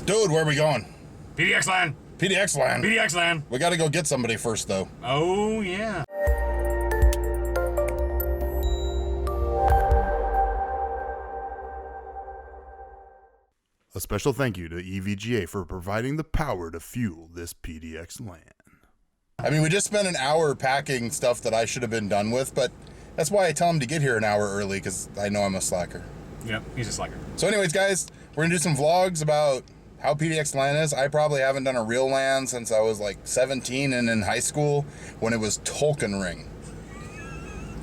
Dude, where are we going? PDX land. PDX land. PDX land. We got to go get somebody first, though. Oh, yeah. A special thank you to EVGA for providing the power to fuel this PDX LAN. I mean, we just spent an hour packing stuff that I should have been done with, but that's why I tell him to get here an hour early, because I know I'm a slacker. Yep, he's a slacker. So anyways, guys, we're going to do some vlogs about how PDX LAN is. I probably haven't done a real LAN since I was like 17 and in high school when it was Tolkien Ring.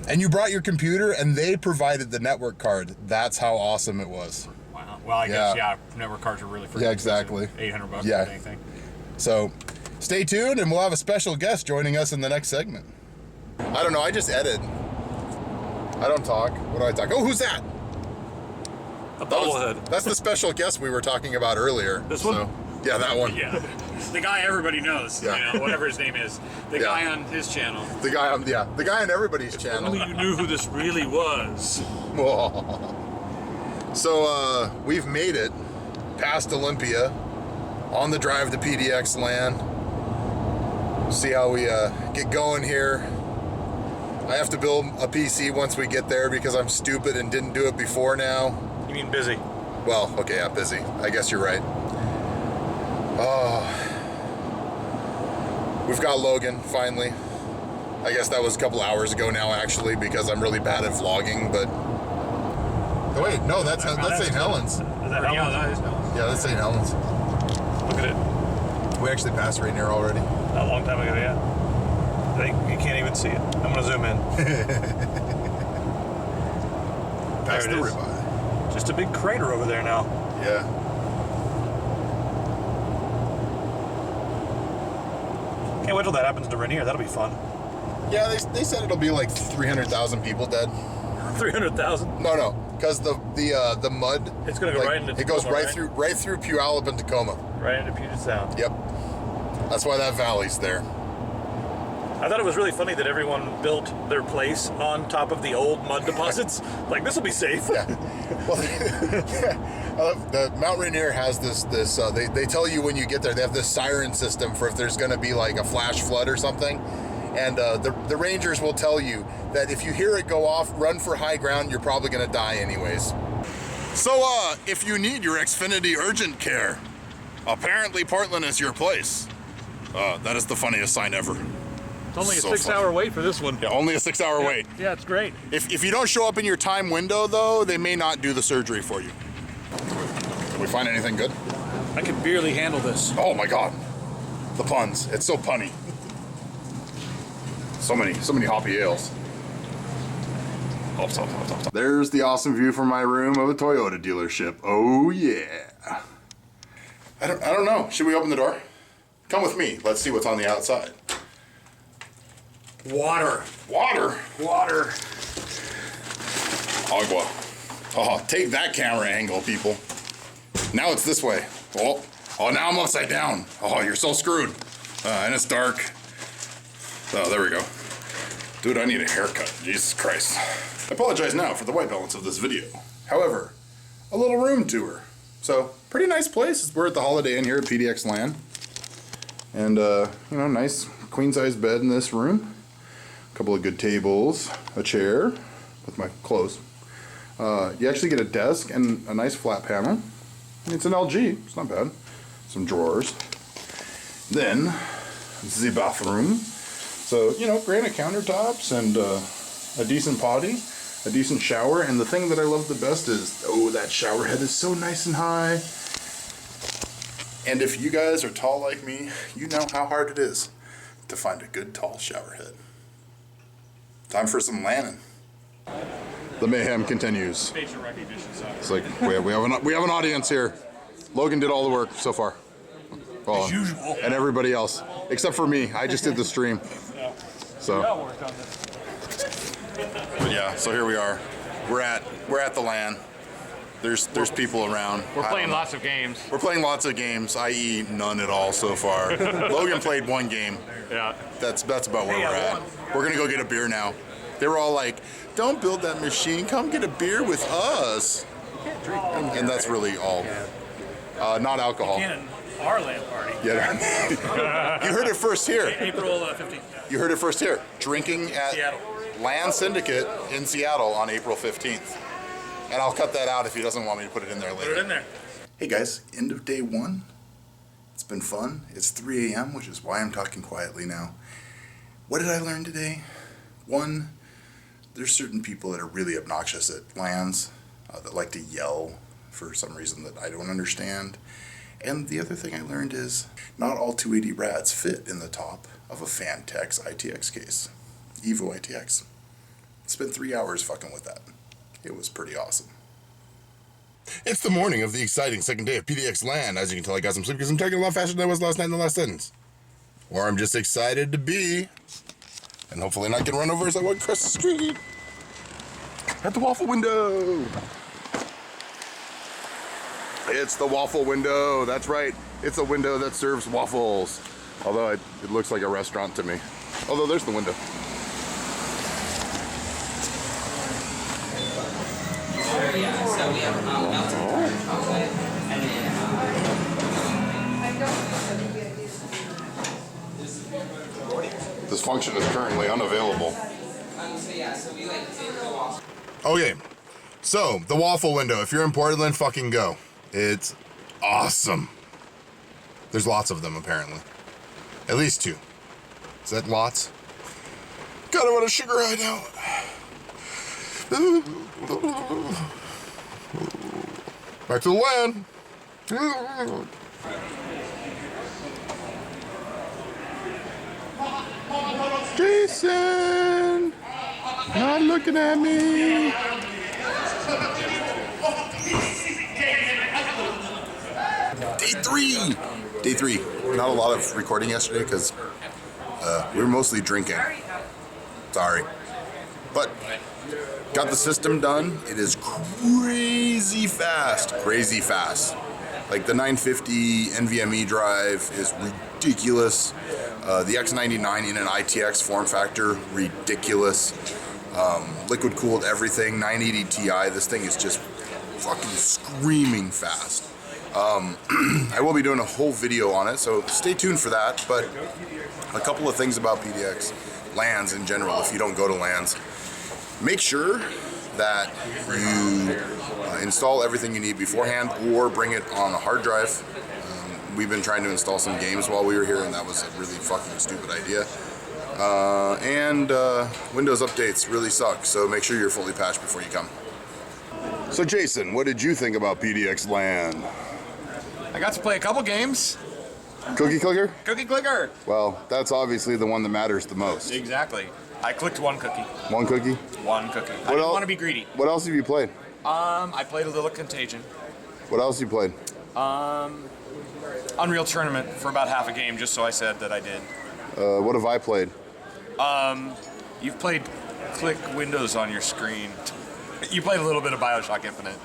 And you brought your computer and they provided the network card. That's how awesome it was. Wow. Well, I guess, yeah, network cards are really free. Yeah, exactly. $800 yeah. for anything. So stay tuned and we'll have a special guest joining us in the next segment. I don't know, I just edit. I don't talk. What do I talk? Oh, who's that? A bobblehead. That's the special guest we were talking about earlier. This one? Yeah, that one. Yeah. The guy everybody knows, Yeah. you know, whatever his name is. The guy on his channel. The guy on, the guy on everybody's channel. Only you knew who this really was. So, we've made it past Olympia on the drive to PDX LAN. See how we get going here. I have to build a PC once we get there because I'm stupid and didn't do it before now. You mean busy? Well, okay, I'm busy. I guess you're right. We've got Logan, finally. I guess that was a couple hours ago now, actually, because I'm really bad at vlogging, but... Oh, wait, no, that's St. Helens. Is that Yeah, Helens? that is Helens. Yeah, that's St. Helens. Look at it. We actually passed right near already. A long time ago, yeah. I think you can't even see it. I'm gonna zoom in. Past There the it is. ribeye. Just a big crater over there now. Yeah. Can't wait till that happens to Rainier. That'll be fun. Yeah, they said it'll be like 300,000 people dead. 300,000. No, because the mud. It's gonna go like, right into it goes Tacoma, right through Puyallup and Tacoma. Right into Puget Sound. Yep. That's why that valley's there. I thought it was really funny that everyone built their place on top of the old mud deposits. Like, this will be safe. Yeah. Well, the Mount Rainier has this. They tell you when you get there. They have this siren system for if there's going to be like a flash flood or something. And the rangers will tell you that if you hear it go off, run for high ground. You're probably going to die anyways. So, if you need your Xfinity urgent care, apparently Portland is your place. That is the funniest sign ever. It's only a So 6-hour wait for this one. Yeah, only a 6-hour wait. Yeah, it's great. If you don't show up in your time window, though, they may not do the surgery for you. Did we find anything good? I can barely handle this. Oh my God, the puns. It's so punny. So many hoppy ales. Top. There's the awesome view from my room of a Toyota dealership. Oh yeah. I don't know. Should we open the door? Come with me. Let's see what's on the outside. Water. Water. Agua. Oh, take that camera angle, people. Now it's this way. Oh, now I'm upside down. Oh, you're so screwed. And it's dark. Oh, there we go. Dude, I need a haircut. Jesus Christ. I apologize now for the white balance of this video. However, a little room tour. So, pretty nice place. We're at the Holiday Inn here at PDX LAN. And, nice queen-size bed in this room. A couple of good tables, a chair with my clothes. You actually get a desk and a nice flat panel. It's an LG, it's not bad. Some drawers. Then, the bathroom. So, granite countertops and a decent potty, a decent shower. And the thing that I love the best is, that shower head is so nice and high. And if you guys are tall like me, you know how hard it is to find a good tall shower head. Time for some LANing. The mayhem continues. Facial recognition software. It's like we have an audience here. Logan did all the work so far. Well, As usual. and everybody else, except for me. I just did the stream. So. worked on this. But yeah, so here we are. We're at the LAN. There's people around. We're playing lots of games. We're playing lots of games, i.e. none at all so far. Logan played one game. Yeah. That's about where we're at. We're gonna go get a beer now. They were all like, "Don't build that machine. Come get a beer with us." And that's really all Not alcohol. In our LAN party. Yeah. You heard it first here. April 15th. You heard it first here. Drinking at Seattle. LAN Syndicate in Seattle on April 15th. And I'll cut that out if he doesn't want me to put it in there later. Put it in there. Hey guys, end of day one. It's been fun. It's 3 a.m., which is why I'm talking quietly now. What did I learn today? One, there's certain people that are really obnoxious at LANs that like to yell for some reason that I don't understand. And the other thing I learned is not all 280 rads fit in the top of a Fantex ITX case. Evo ITX. Spent 3 hours fucking with that. It was pretty awesome. It's the morning of the exciting second day of PDX LAN. As you can tell, I got some sleep because I'm talking a lot faster than I was last night in the last sentence. Or I'm just excited to be. And hopefully not get run over as I walk across the street. At the waffle window. It's the waffle window. That's right. It's a window that serves waffles. Although it looks like a restaurant to me. Although there's the window. Yeah, so we have melted chocolate and then This function is currently unavailable. so yeah, so we like did the waffle. Okay, so the waffle window. If you're in Portland, fucking go. It's awesome. There's lots of them apparently. At least 2. Is that lots? God, I want a sugar high now. Back to the LAN. Jason, not looking at me. Day three. Not a lot of recording yesterday because we were mostly drinking. Sorry. But got the system done. It is crazy fast. Like the 950 NVMe drive is ridiculous. The X99 in an ITX form factor, ridiculous. Liquid cooled everything, 980 Ti. This thing is just fucking screaming fast. I will be doing a whole video on it, so stay tuned for that. But a couple of things about PDX LANs in general, if you don't go to LANs. Make sure that you install everything you need beforehand or bring it on a hard drive. We've been trying to install some games while we were here and that was a really fucking stupid idea. Windows updates really suck, so make sure you're fully patched before you come. So Jason, what did you think about PDX LAN? I got to play a couple games. Cookie clicker? Cookie clicker. Well, that's obviously the one that matters the most. Exactly. I clicked one cookie. One cookie? One cookie. I didn't want to be greedy. What else have you played? I played a little Contagion. What else you played? Unreal Tournament for about half a game, just so I said that I did. What have I played? You've played click windows on your screen. You played a little bit of BioShock Infinite.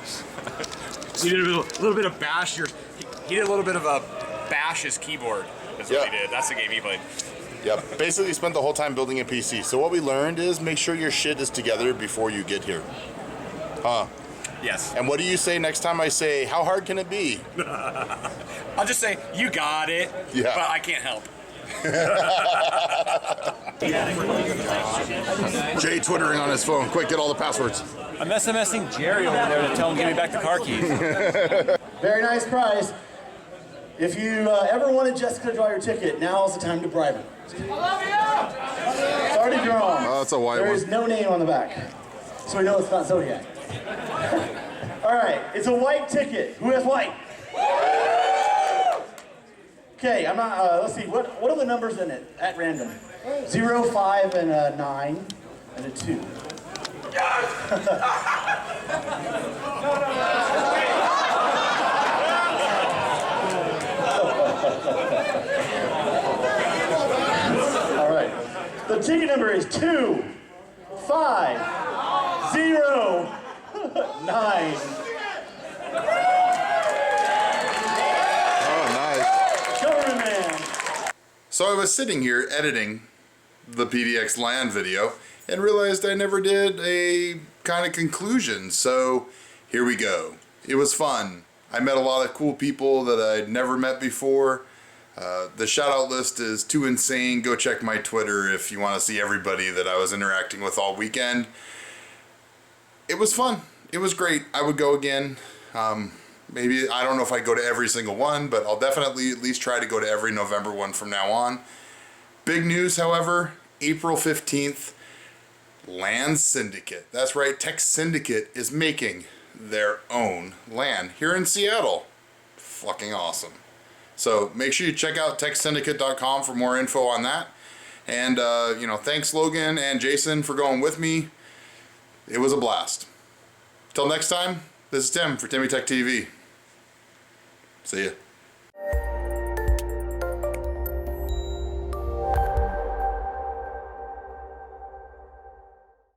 You did a little bit of bash. He did a little bit of a bash his keyboard. That's what he did. That's the game he played. Yep, basically spent the whole time building a PC. So what we learned is make sure your shit is together before you get here. Huh? Yes. And what do you say next time I say, how hard can it be? I'll just say, you got it, Yeah. but I can't help. Jay twittering on his phone. Quick, get all the passwords. I'm SMSing Jerry over there to tell him to give me back the car keys. Very nice prize. If you ever wanted Jessica to draw your ticket, now is the time to bribe her. It's already drawn. Oh, that's a white There one. is no name on the back, so we know it's not Zodiac. All right, it's a white ticket. Who has white? Okay, I'm not. Let's see. What are the numbers in it at random? 0, 5, and a 9, and a 2. All right. The ticket number is 2, 5, 0, 9. Oh, nice. Government man. So I was sitting here editing the PDX LAN video and realized I never did a kind of conclusion. So here we go. It was fun. I met a lot of cool people that I'd never met before. The shout out list is too insane. Go check my Twitter if you want to see everybody that I was interacting with all weekend. It was fun. It was great. I would go again. Maybe, I don't know if I go to every single one, but I'll definitely at least try to go to every November one from now on. Big news, however, April 15th, LAN Syndicate. That's right, Tech Syndicate is making their own LAN here in Seattle. Fucking awesome. So make sure you check out techsyndicate.com for more info on that. And, thanks Logan and Jason for going with me. It was a blast. Till next time, this is Tim for Timmy Tech TV. See ya.